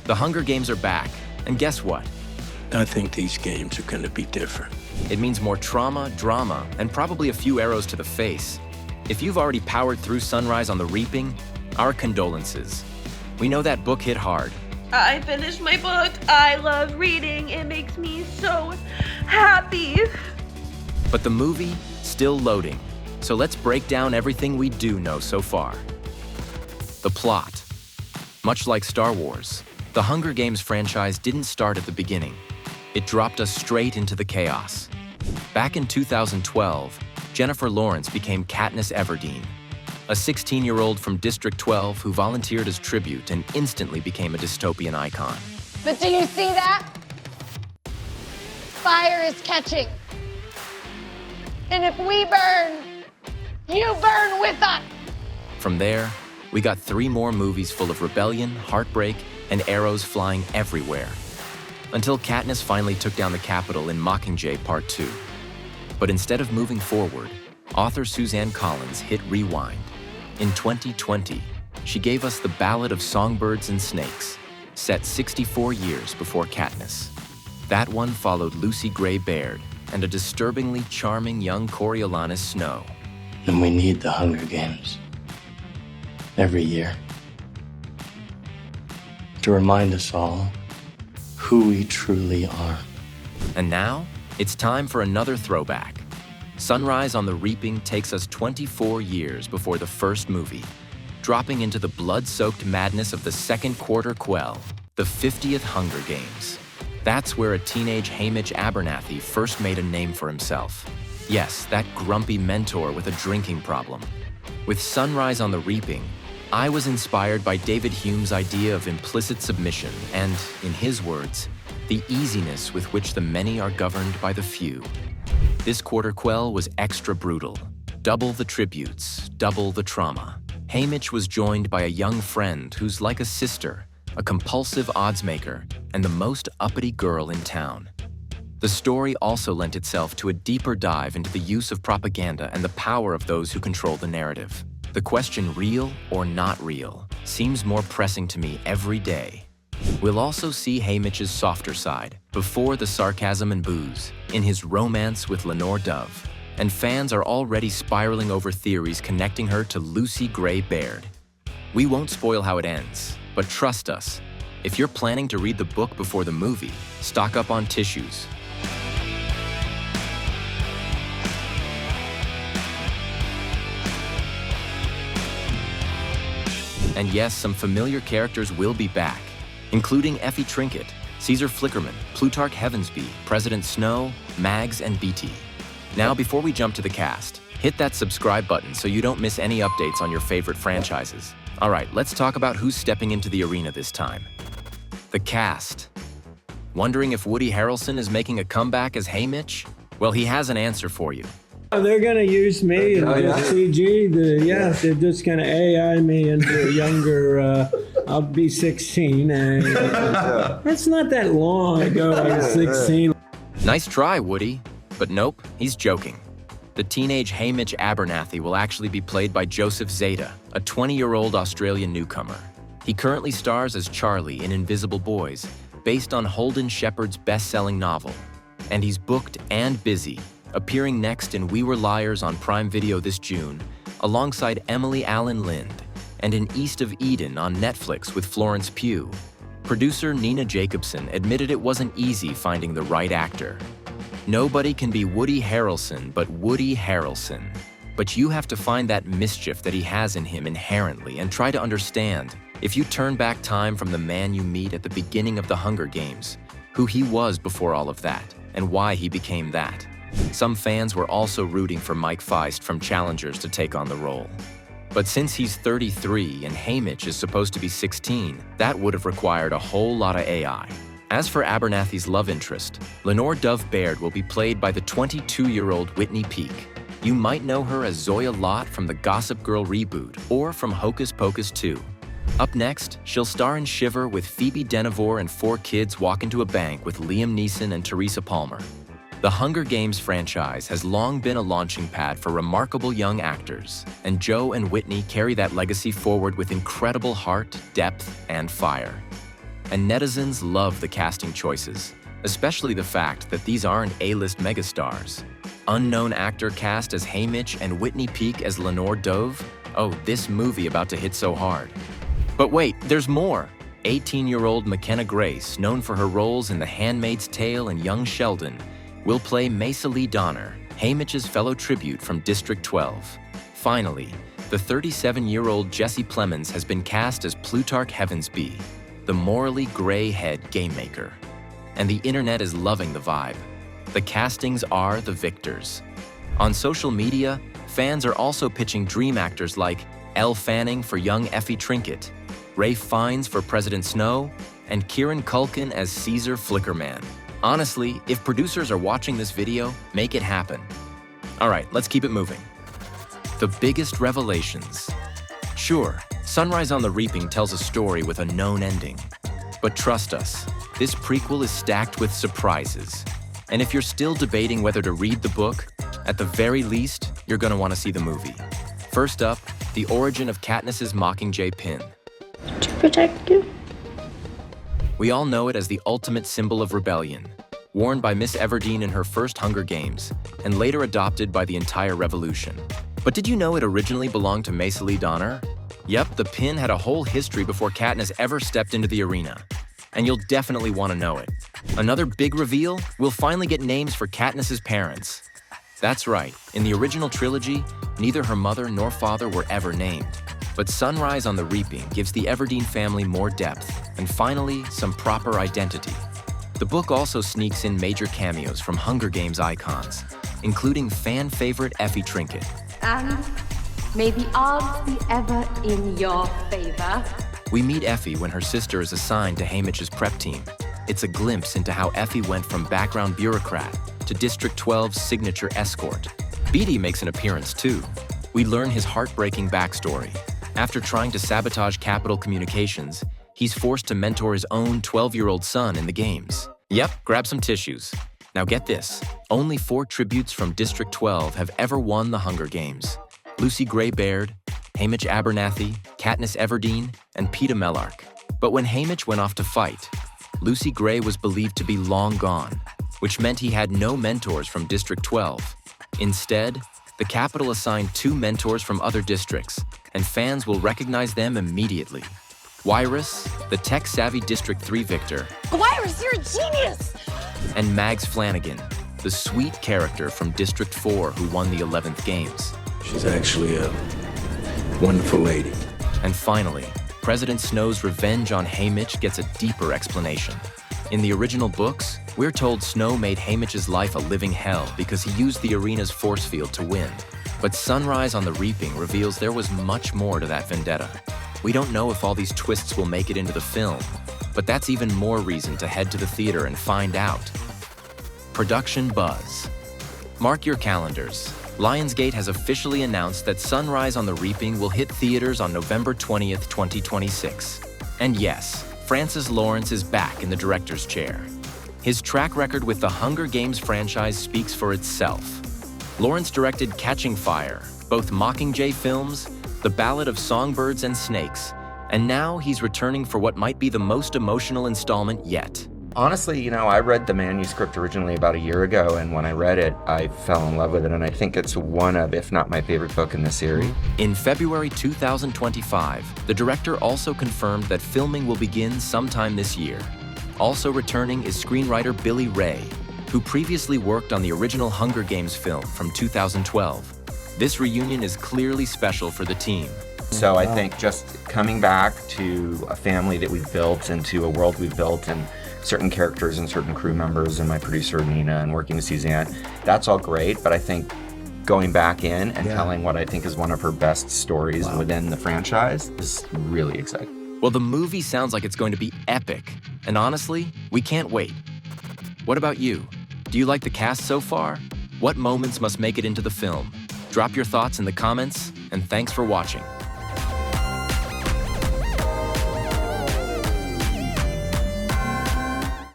The Hunger Games are back, and guess what? I think these games are gonna be different. It means more trauma, drama, and probably a few arrows to the face. If you've already powered through Sunrise on the Reaping, our condolences. We know that book hit hard. I finished my book. I love reading. It makes me so happy. But the movie, still loading. So let's break down everything we do know so far. The plot. Much like Star Wars, the Hunger Games franchise didn't start at the beginning. It dropped us straight into the chaos. Back in 2012, Jennifer Lawrence became Katniss Everdeen, a 16-year-old from District 12 who volunteered as tribute and instantly became a dystopian icon. But do you see that? Fire is catching. And if we burn, you burn with us. From there, we got 3 more movies full of rebellion, heartbreak, and arrows flying everywhere. Until Katniss finally took down the Capitol in Mockingjay Part 2. But instead of moving forward, author Suzanne Collins hit rewind. In 2020, she gave us The Ballad of Songbirds and Snakes, set 64 years before Katniss. That one followed Lucy Gray Baird and a disturbingly charming young Coriolanus Snow. And we need the Hunger Games. Every year. To remind us all who we truly are. And now, it's time for another throwback. Sunrise on the Reaping takes us 24 years before the first movie, dropping into the blood-soaked madness of the second quarter quell, the 50th Hunger Games. That's where a teenage Haymitch Abernathy first made a name for himself. Yes, that grumpy mentor with a drinking problem. With Sunrise on the Reaping, I was inspired by David Hume's idea of implicit submission and, in his words, the easiness with which the many are governed by the few. This quarter quell was extra brutal. Double the tributes, double the trauma. Haymitch was joined by a young friend who's like a sister, a compulsive oddsmaker, and the most uppity girl in town. The story also lent itself to a deeper dive into the use of propaganda and the power of those who control the narrative. The question, real or not real, seems more pressing to me every day. We'll also see Haymitch's softer side, before the sarcasm and booze, in his romance with Lenore Dove. And fans are already spiraling over theories connecting her to Lucy Gray Baird. We won't spoil how it ends, but trust us, if you're planning to read the book before the movie, stock up on tissues. And yes, some familiar characters will be back, including Effie Trinket, Caesar Flickerman, Plutarch Heavensbee, President Snow, Mags, and Beetee. Now, before we jump to the cast, hit that subscribe button so you don't miss any updates on your favorite franchises. All right, let's talk about who's stepping into the arena this time. The cast. Wondering if Woody Harrelson is making a comeback as Haymitch? Well, he has an answer for you. They're going to use me and CG. They're just going to AI me into a younger, I'll be 16. And that's not that long ago, I was 16. Nice try, Woody. But nope, he's joking. The teenage Haymitch Abernathy will actually be played by Joseph Zeta, a 20-year-old Australian newcomer. He currently stars as Charlie in Invisible Boys, based on Holden Shepard's best-selling novel. And he's booked and busy, appearing next in We Were Liars on Prime Video this June, alongside Emily Allen Lind, and in East of Eden on Netflix with Florence Pugh. Producer Nina Jacobson admitted it wasn't easy finding the right actor. Nobody can be Woody Harrelson but Woody Harrelson. But you have to find that mischief that he has in him inherently and try to understand, if you turn back time from the man you meet at the beginning of the Hunger Games, who he was before all of that, and why he became that. Some fans were also rooting for Mike Feist from Challengers to take on the role. But since he's 33 and Haymitch is supposed to be 16, that would have required a whole lot of AI. As for Abernathy's love interest, Lenore Dove Baird will be played by the 22-year-old Whitney Peak. You might know her as Zoya Lott from the Gossip Girl reboot or from Hocus Pocus 2. Up next, she'll star in Shiver with Phoebe Denevor and 4 Kids Walk Into a Bank with Liam Neeson and Teresa Palmer. The Hunger Games franchise has long been a launching pad for remarkable young actors, and Joe and Whitney carry that legacy forward with incredible heart, depth, and fire. and netizens love the casting choices, especially the fact that these aren't A-list megastars. Unknown actor cast as Haymitch and Whitney Peak as Lenore Dove? Oh, this movie about to hit so hard. But wait, there's more! 18-year-old McKenna Grace, known for her roles in The Handmaid's Tale and Young Sheldon, will play Mesa Lee Donner, Haymitch's fellow tribute from District 12. Finally, the 37-year-old Jesse Plemons has been cast as Plutarch Heavensbee, the morally gray-head game maker. And the internet is loving the vibe. The castings are the victors. On social media, fans are also pitching dream actors like Elle Fanning for young Effie Trinket, Ralph Fiennes for President Snow, and Kieran Culkin as Caesar Flickerman. Honestly, if producers are watching this video, make it happen. All right, let's keep it moving. The biggest revelations. Sure, Sunrise on the Reaping tells a story with a known ending. But trust us, this prequel is stacked with surprises. And if you're still debating whether to read the book, at the very least, you're gonna wanna see the movie. First up, the origin of Katniss's Mockingjay pin. To protect you. We all know it as the ultimate symbol of rebellion, worn by Miss Everdeen in her first Hunger Games, and later adopted by the entire revolution. But did you know it originally belonged to Mesa Lee Donner? Yep, the pin had a whole history before Katniss ever stepped into the arena. And you'll definitely want to know it. Another big reveal? We'll finally get names for Katniss's parents. That's right, in the original trilogy, neither her mother nor father were ever named. But Sunrise on the Reaping gives the Everdeen family more depth, and finally, some proper identity. The book also sneaks in major cameos from Hunger Games icons, including fan favorite Effie Trinket. And may the odds be ever in your favor. We meet Effie when her sister is assigned to Haymitch's prep team. It's a glimpse into how Effie went from background bureaucrat to District 12's signature escort. Beetee makes an appearance too. We learn his heartbreaking backstory. After trying to sabotage Capital Communications, he's forced to mentor his own 12-year-old son in the games. Yep, grab some tissues. Now get this, only 4 tributes from District 12 have ever won the Hunger Games. Lucy Gray Baird, Haymitch Abernathy, Katniss Everdeen, and Peeta Mellark. But when Haymitch went off to fight, Lucy Gray was believed to be long gone, which meant he had no mentors from District 12. Instead, the Capitol assigned 2 mentors from other districts, and fans will recognize them immediately. Wyrus, the tech-savvy District 3 victor, Wyrus, you're a genius! and Mags Flanagan, the sweet character from District 4 who won the 11th Games. She's actually a wonderful lady. And finally, President Snow's revenge on Haymitch gets a deeper explanation. In the original books, we're told Snow made Haymitch's life a living hell because he used the arena's force field to win. But Sunrise on the Reaping reveals there was much more to that vendetta. We don't know if all these twists will make it into the film, but that's even more reason to head to the theater and find out. Production buzz. Mark your calendars. Lionsgate has officially announced that Sunrise on the Reaping will hit theaters on November 20th, 2026. And yes, Francis Lawrence is back in the director's chair. His track record with the Hunger Games franchise speaks for itself. Lawrence directed Catching Fire, both Mockingjay films, The Ballad of Songbirds and Snakes, and now he's returning for what might be the most emotional installment yet. Honestly, I read the manuscript originally about a year ago, and when I read it, I fell in love with it, and I think it's one of, if not my favorite book in the series. In February 2025, the director also confirmed that filming will begin sometime this year. Also returning is screenwriter Billy Ray, who previously worked on the original Hunger Games film from 2012. This reunion is clearly special for the team. So I think just coming back to a family that we've built and to a world we've built and certain characters and certain crew members and my producer Nina and working with Suzanne, that's all great, but I think going back in and telling what I think is one of her best stories within the franchise is really exciting. Well, the movie sounds like it's going to be epic, and honestly, we can't wait. What about you? Do you like the cast so far? What moments must make it into the film? Drop your thoughts in the comments, and thanks for watching.